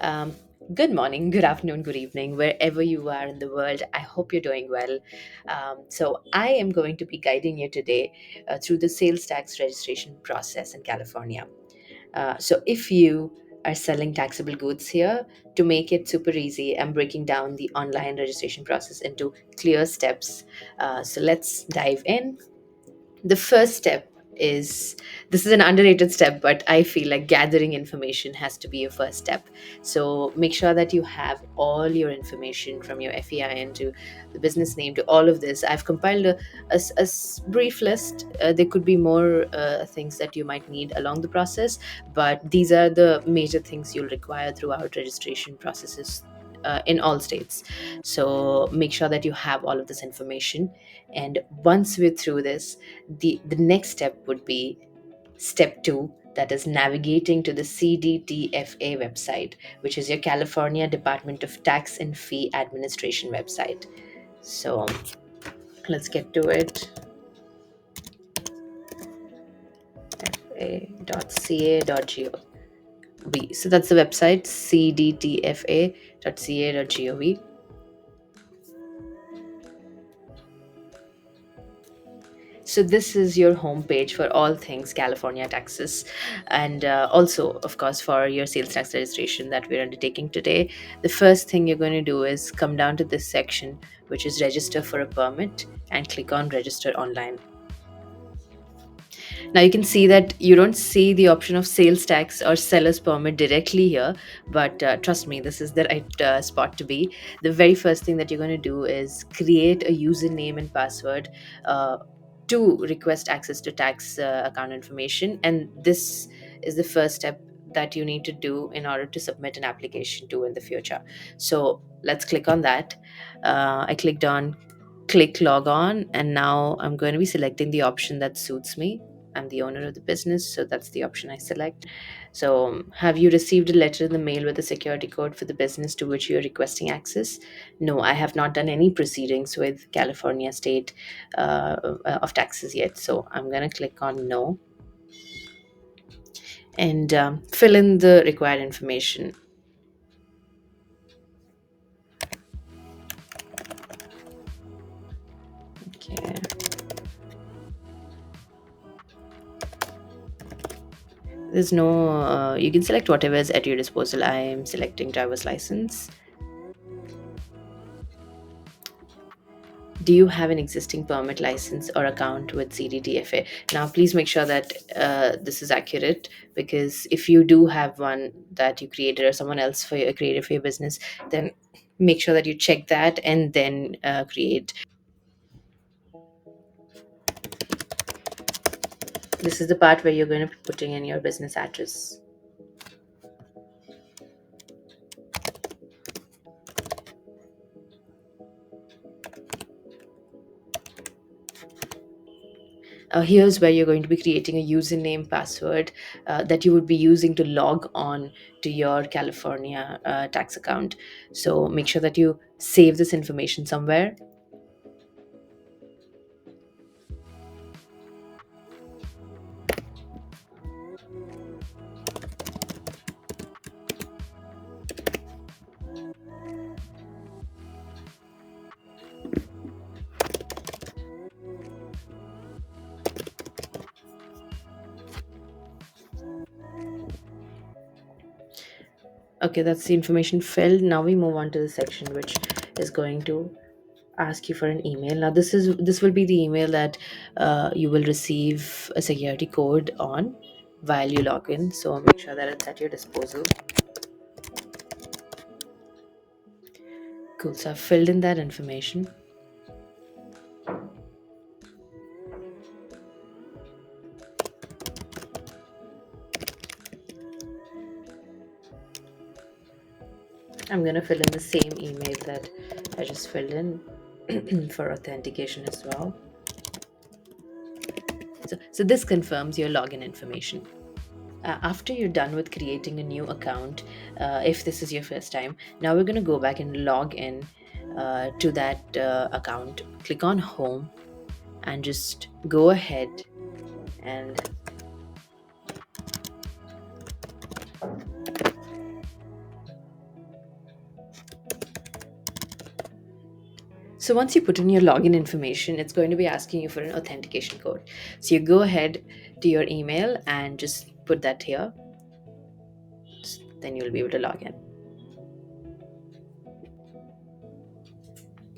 Um, Good morning, good afternoon, good evening, wherever you are in the world. I hope you're doing well. I am going to be guiding you today through the sales tax registration process in California. If you are selling taxable goods here, to make it super easy, I'm breaking down the online registration process into clear steps. Let's dive in. The first step is this is an underrated step, but I feel like gathering information has to be your first step. So make sure that you have all your information from your FEIN to the business name to all of this. I've compiled a brief list. There could be more things that you might need along the process, but these are the major things you'll require throughout registration processes in all states. So make sure that you have all of this information. And once we're through this, the next step would be step 2, that is navigating to the CDTFA website, which is your California Department of Tax and Fee Administration website. So let's get to it. fa.ca.gov. So that's the website, cdtfa.ca.gov. So this is your homepage for all things California taxes, and also, of course, for your sales tax registration that we're undertaking today. The first thing you're going to do is come down to this section, which is register for a permit, and click on register online. Now you can see that you don't see the option of sales tax or seller's permit directly here, but trust me, this is the right spot to be. The very first thing that you're going to do is create a username and password to request access to tax account information, and this is the first step that you need to do in order to submit an application to in the future. So let's click on that. I clicked on click log on, and now I'm going to be selecting the option that suits me. I'm the owner of the business, so that's the option I select. So, have you received a letter in the mail with a security code for the business to which you're requesting access? No, I have not done any proceedings with California State of Taxes yet. So, I'm going to click on no and fill in the required information. Okay. There's no, you can select whatever is at your disposal. I am selecting driver's license. Do you have an existing permit license or account with CDTFA? Now, please make sure that this is accurate, because if you do have one that you created or someone else created for your business, then make sure that you check that and then create. This is the part where you're going to be putting in your business address. Here's where you're going to be creating a username password that you would be using to log on to your California tax account. So make sure that you save this information somewhere. Okay, that's the information filled. Now we move on to the section which is going to ask you for an email. Now this will be the email that you will receive a security code on while you log in. So make sure that it's at your disposal. Cool. So I've filled in that information. I'm gonna fill in the same email that I just filled in for authentication as well. So this confirms your login information. After you're done with creating a new account, if this is your first time, now we're going to go back and log in to that account. Click on home and just go ahead and So once you put in your login information, it's going to be asking you for an authentication code. So you go ahead to your email and just put that here. Then you'll be able to log in.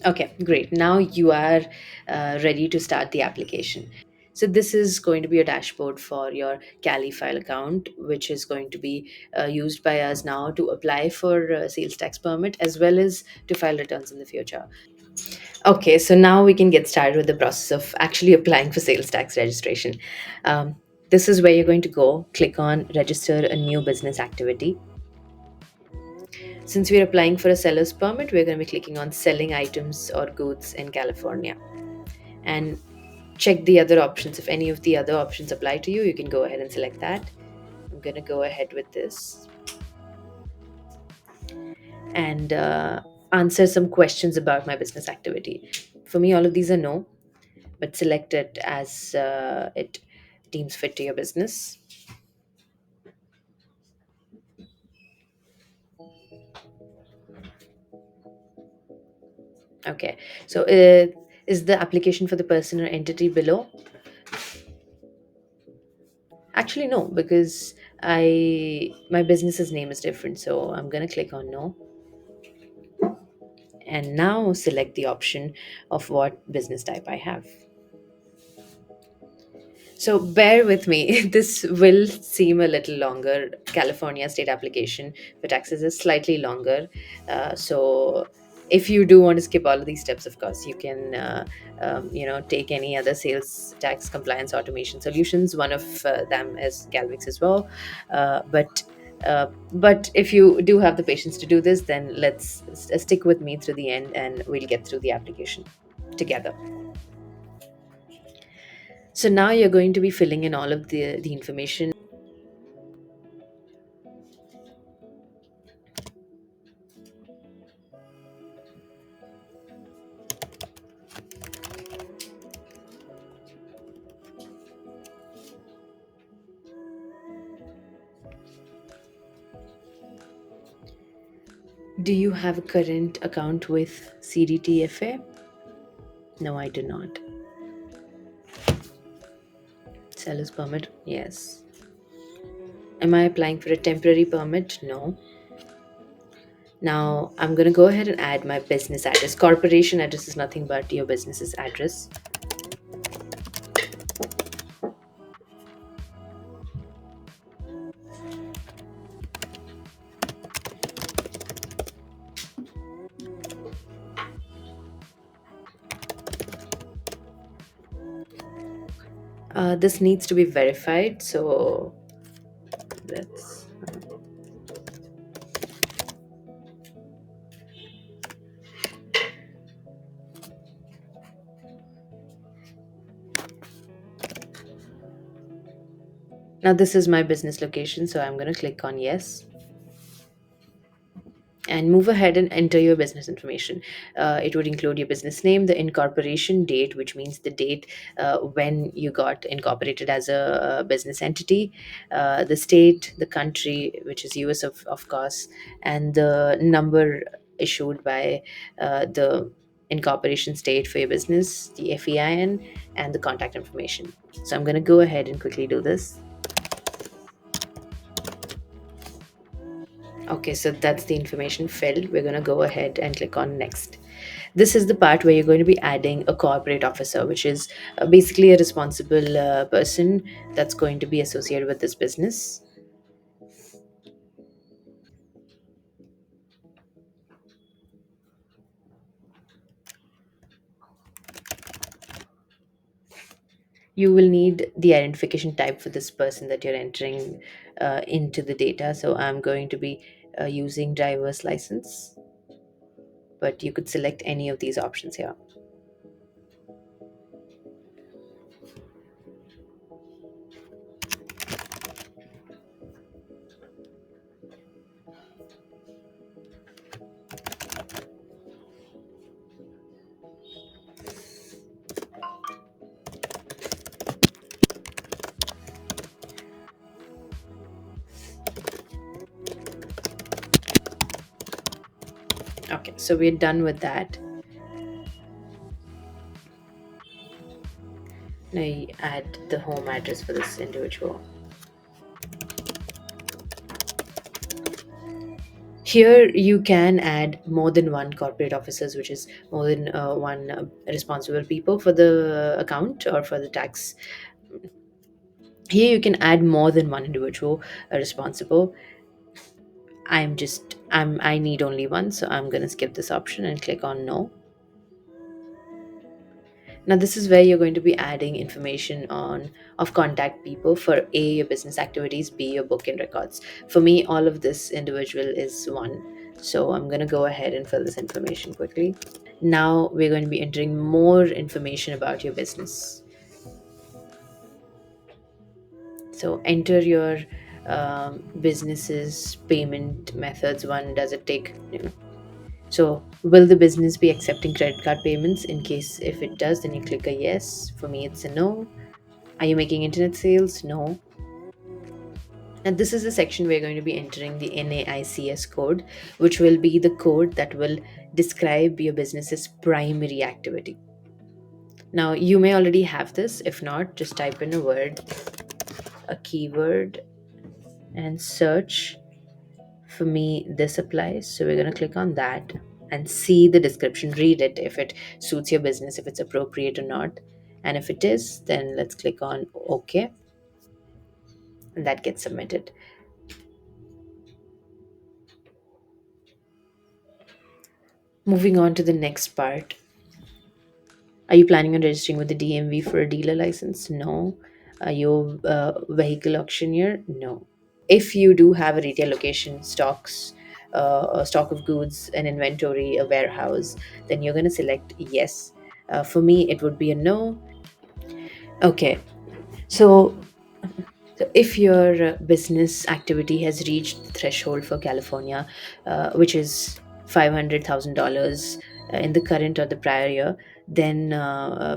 Okay, great. Now you are ready to start the application. So this is going to be a dashboard for your Cali file account, which is going to be used by us now to apply for sales tax permit as well as to file returns in the future. Okay, so now we can get started with the process of actually applying for sales tax registration. Um, this is where you're going to go. Click on register a new business activity. Since we're applying for a seller's permit, we're going to be clicking on selling items or goods in California. And check the other options. If any of the other options apply to you, you can go ahead and select that. I'm going to go ahead with this and answer some questions about my business activity. For me, all of these are no, but select it as it deems fit to your business. Okay, so is the application for the person or entity below? Actually, no, because my business's name is different, so I'm gonna click on no, and now select the option of what business type I have. So bear with me. This will seem a little longer. California state application for taxes is slightly longer. So if you do want to skip all of these steps, of course, you can take any other sales tax compliance automation solutions. One of them is Galvix as well. But if you do have the patience to do this, then let's stick with me through the end, and we'll get through the application together. So now you're going to be filling in all of the information. Do you have a current account with CDTFA? No, I do not. Seller's permit? Yes. Am I applying for a temporary permit? No. Now I'm going to go ahead and add my business address. Corporation address is nothing but your business's address. This needs to be verified, so let's. Now this is my business location, so I'm going to click on yes. And move ahead and enter your business information. It would include your business name, the incorporation date, which means the date when you got incorporated as a business entity, the state, the country, which is US of course, and the number issued by the incorporation state for your business, the FEIN, and the contact information. So I'm going to go ahead and quickly do this. Okay, so that's the information filled. We're going to go ahead and click on next. This is the part where you're going to be adding a corporate officer, which is basically a responsible person that's going to be associated with this business. You will need the identification type for this person that you're entering into the data. So I'm going to be using driver's license, but you could select any of these options here. Okay, so we're done with that. I add the home address for this individual. Here you can add more than one corporate officers, which is more than one responsible people for the account or for the tax. Here you can add more than one individual responsible. I need only one, so I'm gonna skip this option and click on no. Now this is where you're going to be adding information on of contact people for A, your business activities, B, your booking records. For me, all of this individual is one. So I'm gonna go ahead and fill this information quickly. Now we're going to be entering more information about your business. So enter your business's payment methods. One, does it take, so will the business be accepting credit card payments? In case if it does, then you click a yes. For me, it's a no. Are you making internet sales? No. And this is the section we're going to be entering the NAICS code, which will be the code that will describe your business's primary activity. Now, you may already have this. If not, just type in a word, a keyword, and search. For me, this applies. So we're going to click on that and see the description, read it if it suits your business, if it's appropriate or not. And if it is, then let's click on OK, and that gets submitted. Moving on to the next part. Are you planning on registering with the DMV for a dealer license? No. Are you a vehicle auctioneer? No. If you do have a retail location, a stock of goods, an inventory, a warehouse, then you're going to select yes. For me, it would be a no. Okay. So if your business activity has reached the threshold for California, which is $500,000 in the current or the prior year, then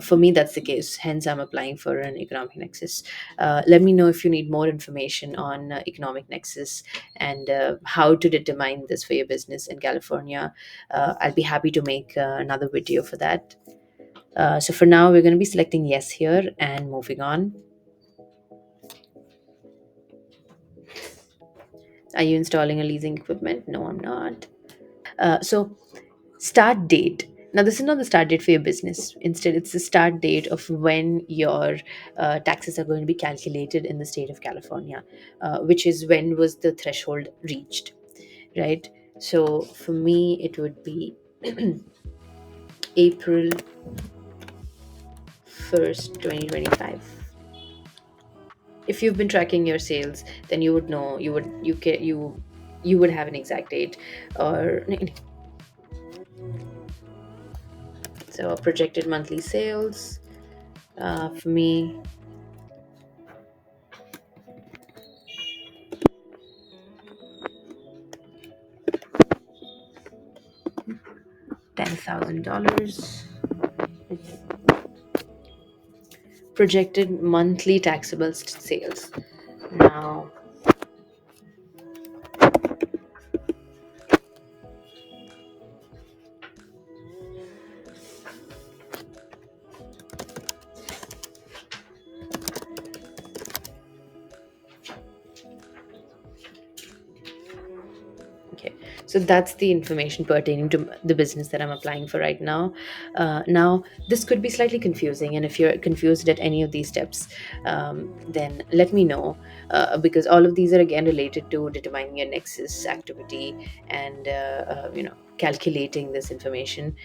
for me that's the case. Hence, I'm applying for an economic nexus. Let me know if you need more information on economic nexus and how to determine this for your business in California. I'll be happy to make another video for that. So for now, we're going to be selecting yes here and moving on. Are you installing a leasing equipment? No, I'm not. So, start date. Now, this is not the start date for your business. Instead, it's the start date of when your taxes are going to be calculated in the state of California, which is when was the threshold reached, right? So, for me, it would be April 1st, 2025. If you've been tracking your sales, then you would know, you would have an exact date. Or so projected monthly sales, for me, $10,000. Projected monthly taxable sales. Now, okay, so that's the information pertaining to the business that I'm applying for right now. Now, this could be slightly confusing, and if you're confused at any of these steps, then let me know, because all of these are again related to determining your nexus activity and calculating this information.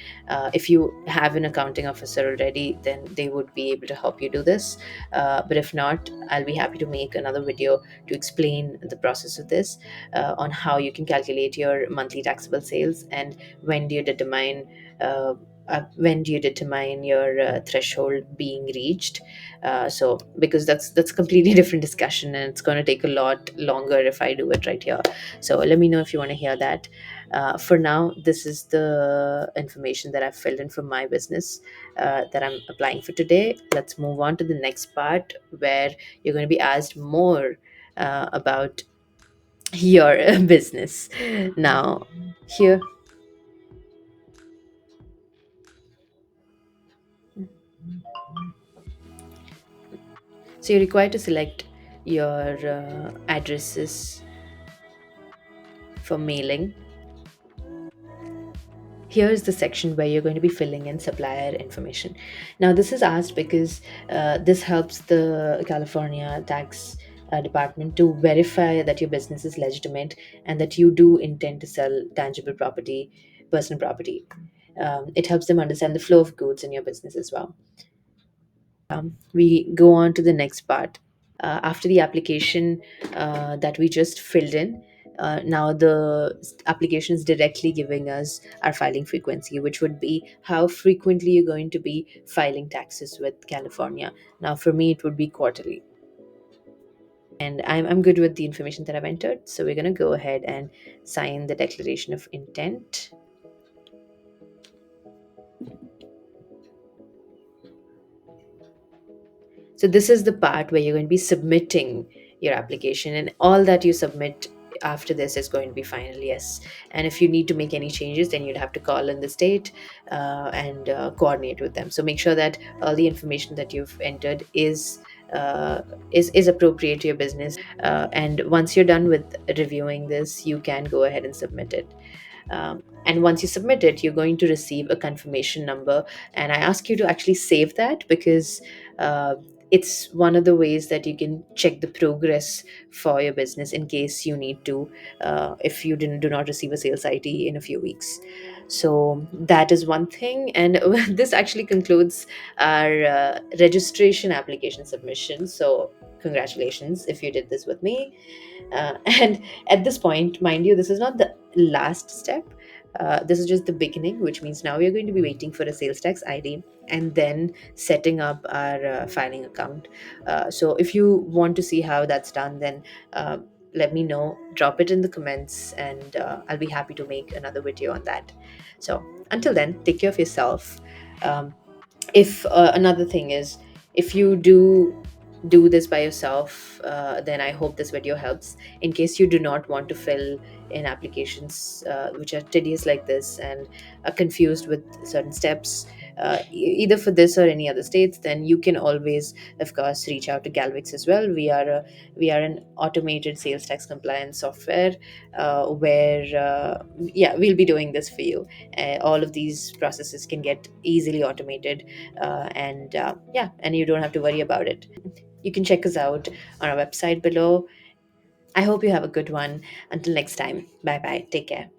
If you have an accounting officer already, then they would be able to help you do this. But if not, I'll be happy to make another video to explain the process of this, on how you can calculate your monthly taxable sales and when do you determine uh, your threshold being reached. So because that's a completely different discussion and it's going to take a lot longer if I do it right here. So let me know if you want to hear that. For now, this is the information that I've filled in for my business, that I'm applying for today. Let's move on to the next part where you're going to be asked more about your business. Now, here, So you're required to select your addresses for mailing. Here's the section where you're going to be filling in supplier information. Now, this is asked because this helps the California tax department to verify that your business is legitimate and that you do intend to sell tangible property, personal property. It helps them understand the flow of goods in your business as well. We go on to the next part. After the application that we just filled in, now the application is directly giving us our filing frequency, which would be how frequently you're going to be filing taxes with California. Now, for me, it would be quarterly. And I'm good with the information that I've entered. So we're going to go ahead and sign the declaration of intent. So this is the part where you're going to be submitting your application, and all that you submit after this is going to be final yes. And if you need to make any changes, then you'd have to call in the state and coordinate with them. So make sure that all the information that you've entered uh, is appropriate to your business. And once you're done with reviewing this, you can go ahead and submit it. And once you submit it, you're going to receive a confirmation number. And I ask you to actually save that because uh, it's one of the ways that you can check the progress for your business in case you need to, if you do not receive a sales ID in a few weeks. So that is one thing. And this actually concludes our registration application submission. So congratulations if you did this with me. And at this point, mind you, this is not the last step. This is just the beginning, which means now we are going to be waiting for a sales tax ID and then setting up our filing account. So if you want to see how that's done, then let me know, drop it in the comments, and I'll be happy to make another video on that. So until then, take care of yourself. If Another thing is, if you do this by yourself, then I hope this video helps. In case you do not want to fill in applications which are tedious like this and are confused with certain steps, either for this or any other states, then you can always, of course, reach out to Galvix as well. We are an automated sales tax compliance software where yeah, we'll be doing this for you. All of these processes can get easily automated, and yeah, and you don't have to worry about it. You can check us out on our website below. I hope you have a good one. Until next time, bye bye, take care.